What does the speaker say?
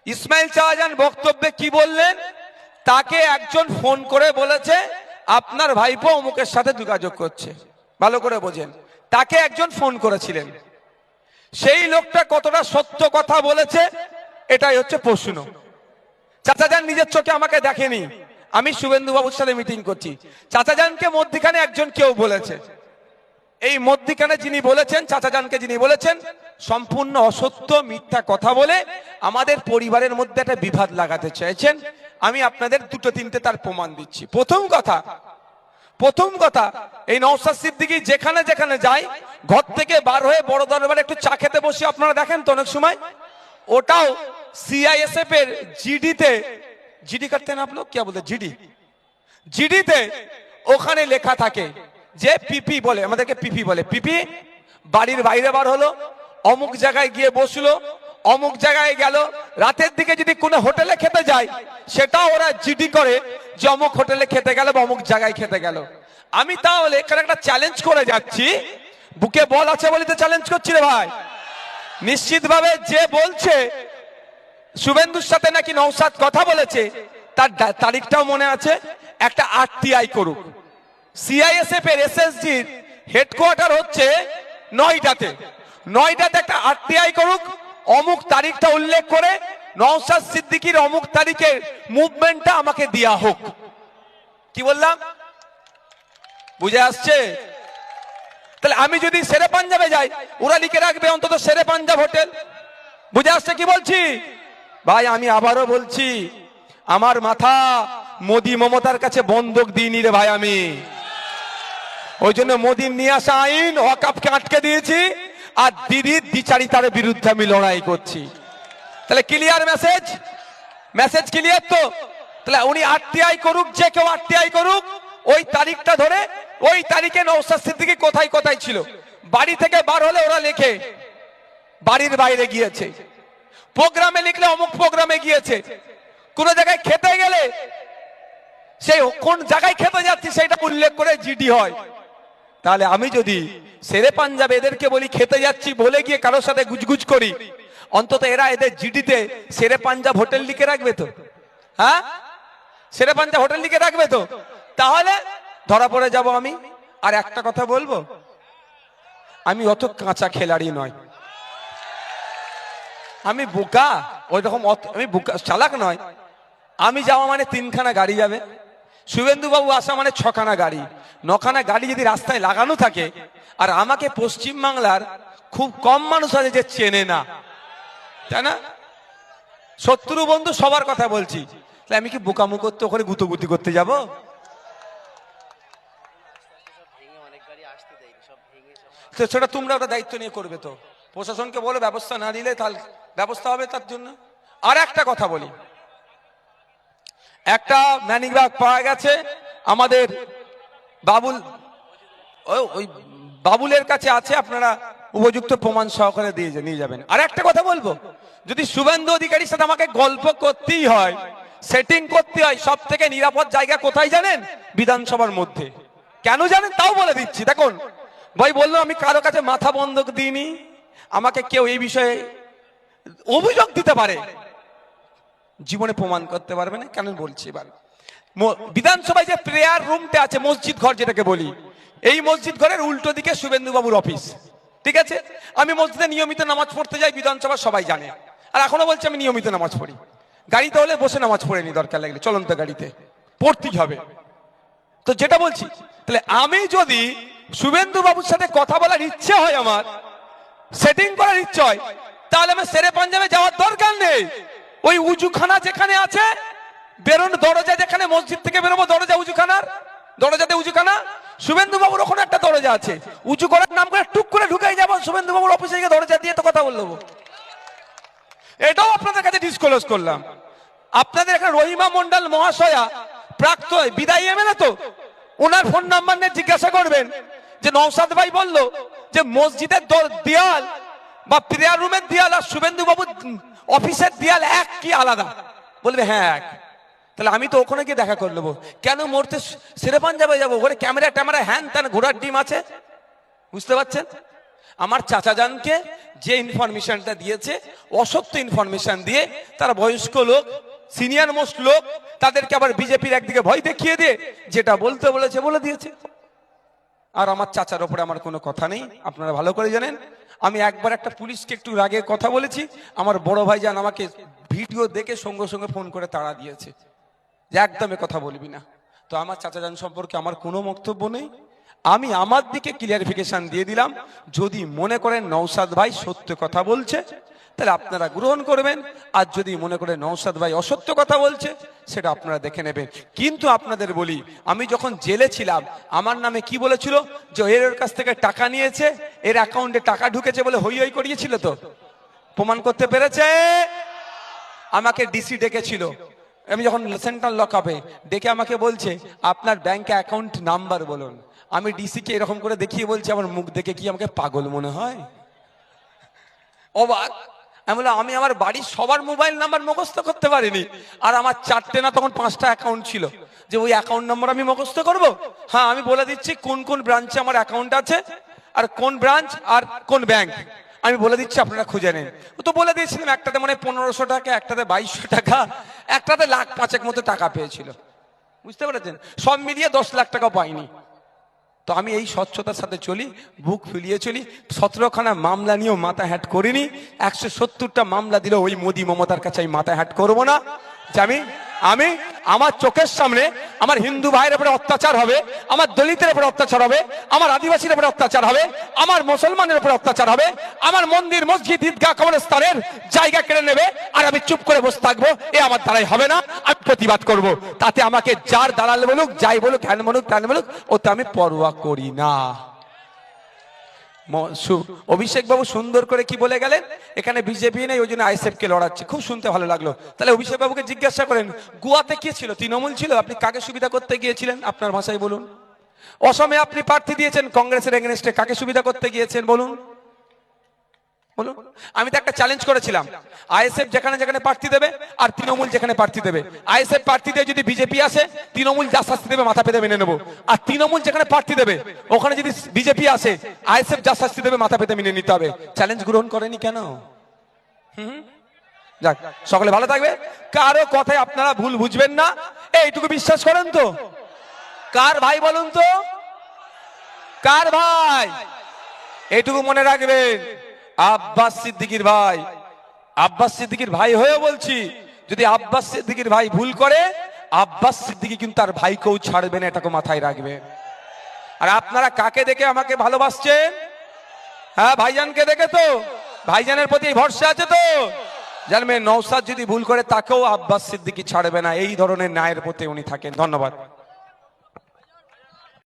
ইসমাইল শাহজাহান বক্তব্যে কি বললেন? তাকে একজন ফোন করে বলেছে আপনার ভাইপো অমুকের সাথে যোগাযোগ করছে। ভালো করে বোঝেন, তাকে একজন ফোন করেছিলেন। সেই লোকটা কতটা সত্য কথা বলেছে এটাই হচ্ছে প্রশ্ন। চাচাজান নিজের চোখে আমাকে দেখেনি, আমি শুভেন্দু বাবুর সাথে মিটিং করছি। চাচাজানকে মধ্যিখানে একজন কেউ বলেছে, এই মধ্যিখানে যিনি বলেছেন, চাচাজানকে যিনি বলেছেন, সম্পূর্ণ অসত্য মিথ্যা কথা বলে আমাদের পরিবারের মধ্যে একটা বিভাদ লাগাতে চাইছেন। আমি আপনাদের দুটো তিনটে তার প্রমাণ দিচ্ছি। প্রথম কথা এই নওশাদ সিদ্দিকী যেখানে যেখানে যায়, ঘর থেকে বার হয়ে বড় দরবারে একটু চা খেতে বসে আপনারা দেখেন তো অনেক সময়, ওটাও সিআইএসএফ এর জিডিতে, জিডি করতে না আপনি কি বলতে, জিডিতে ওখানে লেখা থাকে যে পিপি বলে, আমাদেরকে পিপি বলে, পিপি বাড়ির বাইরে বার হলো, অমুক জায়গায় গিয়ে বসলো, অমুক জায়গায় গেল, রাতের দিকে যদি কোনো হোটেলে খেতে যায় সেটাও ওরা জিডি করে যে অমুক হোটেলে খেতে গেল বা অমুক জায়গায় খেতে গেল। আমি তাহলে এখানে একটা চ্যালেঞ্জ করে যাচ্ছি, বুকে বল আছে বলে তো চ্যালেঞ্জ করছি রে ভাই। নিশ্চিতভাবে যে বলছে শুভেন্দুর সাথে নাকি নওশাদ কথা বলেছে, তার তারিখটাও মনে আছে। একটা আরটিআই করুক। সিআইএসএফ এর এসএসজির হেডকোয়ার্টার হচ্ছে নয়ডাতে একটা আরটিআই করুক, অমুক তারিখটা উল্লেখ করে নওশাদ সিদ্দিকীর অমুক তারিখের মুভমেন্টটা আমাকে দেয়া হোক। কি বললাম? বুঝে আসছে? তাহলে আমি যদি শেরে পাঞ্জাবে যাই, ওরা লিখে রাখবে অন্তত শেরে পাঞ্জাব হোটেল। বুঝে আসছে কি বলছি ভাই? আমি আবারও বলছি, আমার মাথা মোদি মমতার কাছে বন্ধক দিইনি রে ভাই। আমি ওই জন্য মোদির নিয়ে আসা আইন ওয়াকফকে আটকে দিয়েছি, আর দিদির দ্বিচারিতার বিরুদ্ধে আমি লড়াই করছি। তাহলে ক্লিয়ার মেসেজ ক্লিয়ার তো? তাহলে উনি আরটিআই করুক, যে কেউ আরটিআই করুক, ওই তারিখটা ধরে, ওই তারিখে নওশাদ সিদ্দিকী কোথায় কোথায় ছিল। বাড়ি থেকে বার হলে ওরা লেখে বাড়ির বাইরে গিয়েছে, প্রোগ্রামে লিখলে অমুক প্রোগ্রামে গিয়েছে, কোন জায়গায় খেতে গেলে সেই কোন জায়গায় খেতে যাচ্ছি সেটা উল্লেখ করে জিডি হয়। তাহলে আমি যদি শেরে পাঞ্জাবে এদেরকে বলি খেতে যাচ্ছি বলে গিয়ে কারোর সাথে গুজগুজ করি, অন্তত এরা এদের জিডিতে শেরে পাঞ্জাব হোটেল লিখে রাখবে তো? হ্যাঁ, শেরে পাঞ্জাব হোটেল লিখে রাখবে তো? তাহলে ধরা পড়ে যাব আমি। আর একটা কথা বলবো, আমি অত কাঁচা খেলাড়ি নয়, আমি বোকা ওই রকম, আমি বোকা চালাক নয়। আমি যাওয়া মানে 3খানা গাড়ি যাবে, শুভেন্দু বাবু আসা মানে 6খানা গাড়ি, 9খানা গাড়ি যদি রাস্তায় লাগানো থাকে, আর আমাকে পশ্চিম বাংলার খুব কম মানুষ আছে যে চেনে না, তাই না? শত্রু বন্ধু সবার কথা বলছি, তাহলে আমি কি বোকামু করতে ওখানে গুতোগুতি করতে যাব? সেটা তোমরা ওটা দায়িত্ব নিয়ে করবে তো, প্রশাসনকে বলে ব্যবস্থা না দিলে তাহলে ব্যবস্থা হবে তার জন্য। আর একটা কথা বলি, একটা ম্যানিং ব্যাগ পাওয়া গেছে আমাদের বাবুল, ওই বাবুলের কাছে আছে, আপনারা উপযুক্ত প্রমাণ সহকারে দিয়ে নিয়ে যাবেন। আর একটা কথা বলবো, যদি শুভেন্দু অধিকারীর সাথে আমাকে গল্প করতেই হয়, সেটিং করতে হয়, সব থেকে নিরাপদ জায়গা কোথায় জানেন? বিধানসভার মধ্যে। কেন জানেন? তাও বলে দিচ্ছি। দেখুন ভাই, বললো আমি কারো কাছে মাথা বন্ধক দিইনি, আমাকে কেউ এই বিষয়ে অভিযোগ দিতে পারে, জীবনে প্রমাণ করতে পারবে না। কেন বলছি? এবার বিধানসভায় যে প্রেয়ার রুমটা আছে, মসজিদ ঘর যেটাকে বলি, এই মসজিদ ঘরের উল্টো দিকে শুভেন্দু বাবুর অফিস, ঠিক আছে? আমি মসজিদে নিয়মিত নামাজ পড়তে যাই, বিধানসভা সবাই জানে, আর এখনো বলছি আমি নিয়মিত নামাজ পড়ি। গাড়িতে হলে বসে নামাজ পড়ে নি, দরকার লাগলে চলন্ত গাড়িতে পড়তেই হবে। তো যেটা বলছি, তাহলে আমি যদি শুভেন্দু বাবুর সাথে কথা বলার ইচ্ছে হয়, আমার সেটিং করার ইচ্ছে হয়, তাহলে আমি শেরে পাঞ্জাবে যাওয়ার দরকার নেই। ওই উজুখানা যেখানে আছে, বেরোন দরজা, যেখানে মসজিদ থেকে বেরোবো দরজা, উজুখানার দরজাতে উজুখানা, শুভেন্দু বাবুর ওখানে একটা দরজা আছে, উঁচু করার নাম করে টুক করে ঢুকাই যাবো, শুভেন্দু বাবুর অফিসে গিয়ে দরজা দিয়ে তো কথা বলবো। এটাও আপনাদের কাছে ডিসক্লোজ করলাম। আপনাদের এখানে রহিমা মন্ডল মহাশয়া প্রাক্তন বিদায়ী এমএলএ, তো ওনার ফোন নাম্বার নিয়ে জিজ্ঞাসা করবেন যে নওশাদ ভাই বলল যে মসজিদের দেয়াল বা প্রেয়ার রুমের দেয়াল আর শুভেন্দু বাবুর অফিসের দেয়াল এক কি আলাদা? বলবে হ্যাঁ এক। তাহলে আমি তো ওখানে গিয়ে দেখা করে নেবো। কেন মরতে শেরে পাঞ্জাবে যাবো? ওখানে ক্যামেরা ট্যামেরা হ্যান ত্যান ঘোড়ার ডিম আছে, বুঝতে পারছেন? আমার চাচাজানকে যে ইনফরমেশনটা দিয়েছে অসত্য ইনফরমেশন দিয়ে, তারা বয়স্ক লোক, সিনিয়র মোস্ট লোক, তাদেরকে আবার বিজেপির একদিকে ভয় দেখিয়ে দিয়ে যেটা বলতে বলেছে বলে দিয়েছে। আর আমার চাচার ওপরে আমার কোনো কথা নেই, আপনারা ভালো করে জানেন। আমি একবার একটা পুলিশকে একটু রাগে কথা বলেছি, আমার বড় ভাইজান আমাকে ভিডিও দেখে সঙ্গে সঙ্গে ফোন করে তাড়া দিয়েছে যে একদমই কথা বলবি না। তো আমার চাচাজান সম্পর্কে আমার কোনো বক্তব্য নেই, আমি আমার দিকে ক্লিয়ারিফিকেশন দিয়ে দিলাম। যদি মনে করেন নওশাদ ভাই সত্য কথা বলছে তাহলে আপনারা গ্রহণ করবেন, আর যদি মনে করেন নওশাদ ভাই অসত্য কথা বলছে সেটা আপনারা দেখে নেবেন। কিন্তু আপনাদের বলি, আমি যখন জেলে ছিলাম আমার নামে কি বলেছিল, যে এর কাছ থেকে টাকা নিয়েছে, এর অ্যাকাউন্টে টাকা ঢুকেছে বলে হই হই করিয়েছিল, তো প্রমাণ করতে পেরেছে। আমাকে ডিসি ডেকেছিল, আমি যখন সেন্ট্রাল লকআপে, ডেকে আমাকে বলছে আপনার ব্যাংকে অ্যাকাউন্ট নাম্বার বলুন। আমি ডিসিকে এরকম করে দেখিয়ে বলছি, আমার মুখ দেখে কি আমাকে পাগল মনে হয়? অবাক। আমি বললাম আমি আমার বাড়ির সবার মোবাইল নাম্বার মুখস্থ করতে পারিনি, আর আমার 4টে না তখন 5টা অ্যাকাউন্ট ছিল, যে ওই অ্যাকাউন্ট নাম্বার আমি মুখস্থ করব? হ্যাঁ, আমি বলে দিচ্ছি কোন কোন ব্রাঞ্চে আমার অ্যাকাউন্ট আছে, আর কোন ব্রাঞ্চ আর কোন ব্যাংক আমি বলে দিচ্ছি, আপনারা খুঁজে নেন। তো বলে দিয়েছিলাম, একটাতে মানে 1500 টাকা, একটাতে 2200 টাকা, একটাতে 1,05,000 মতো টাকা পেয়েছিল, বুঝতে পেরেছেন? সব মিলিয়ে 10 লাখ টাকা পাইনি। তো আমি এই স্বচ্ছতার সাথে চলি, বুক ফুলিয়ে চলি। 17খানা মামলা নিয়েও মাথা হ্যাট করিনি, 170টা মামলা দিল ওই মোদি মমতার কাছে আমি মাথা হ্যাট করবো না। যে আমি আমার চোখের সামনে আমার হিন্দু ভাইয়ের উপরে অত্যাচার হবে, আমার দলিতের উপরে অত্যাচার হবে, আমার আদিবাসীর উপরে অত্যাচার হবে, আমার মুসলমানের উপরে অত্যাচার হবে, আমার মন্দির মসজিদ ঈদগাহ কবরস্থানের জায়গা কেড়ে নেবে, আর আমি চুপ করে বসে থাকবো, এ আমার দ্বারাই হবে না। আমি প্রতিবাদ করব, তাতে আমাকে যার দালাল বলুক, যাই বলুক, ধ্যান বলুক, ধ্যান বলুক, ওতে আমি পরোয়া করি না। অভিষেক বাবু সুন্দর করে কি বলে গেলেন, এখানে বিজেপি নেই ওই জন্য আইএসএফ কে লড়াচ্ছে, খুব শুনতে ভালো লাগলো। তাহলে অভিষেক বাবুকে জিজ্ঞাসা করেন, গোয়াতে কি ছিল? তৃণমূল ছিল, আপনি কাকে সুবিধা করতে গিয়েছিলেন? আপনার ভাষায় বলুন। অসমে আপনি প্রার্থী দিয়েছেন কংগ্রেসের এগেনস্টে, কাকে সুবিধা করতে গিয়েছেন বলুন? বলুন। আমি তো একটা চ্যালেঞ্জ করেছিলাম, আইএসএফ যেখানে যেখানে প্রার্থী দেবে আর তৃণমূল যেখানে প্রার্থী দেবে, আইএসএফ প্রার্থী দিয়ে যদি বিজেপি আসে, তৃণমূল যা শাস্তি দেবে মাথা পেতে মেনে নেবো। আর তৃণমূল যেখানে প্রার্থী দেবে ওখানে যদি বিজেপি আসে, আইএসএফ যা শাস্তি দেবে মাথা পেতে মেনে নিতে হবে। চ্যালেঞ্জ গ্রহণ করেনি কেন? যাক, সকলে ভালো থাকবে, কারো কথায় আপনারা ভুল বুঝবেন না, এইটুকু বিশ্বাস করেন তো? কার ভাই বলুন তো? কার ভাই? এইটুকু মনে রাখবেন, আব্বাস সিদ্দিকীর ভাই। আব্বাস সিদ্দিকীর ভাই হয়েও বলছি, যদি আব্বাস সিদ্দিকীর ভাই ভুল করে, আব্বাস সিদ্দিকী কিন্তু তার ভাইকেও ছাড়বে না, এটাকে মাথায় রাখবে। আর আপনারা কাকে দেখে আমাকে ভালোবাসছেন? হ্যাঁ, ভাইজানকে দেখে তো? ভাইজানের প্রতি ভরসা আছে তো? জানবেন নওশাদ যদি ভুল করে তাকেও আব্বাস সিদ্দিকী ছাড়বে না, এই ধরনের ন্যায়ের প্রতি উনি থাকেন। ধন্যবাদ।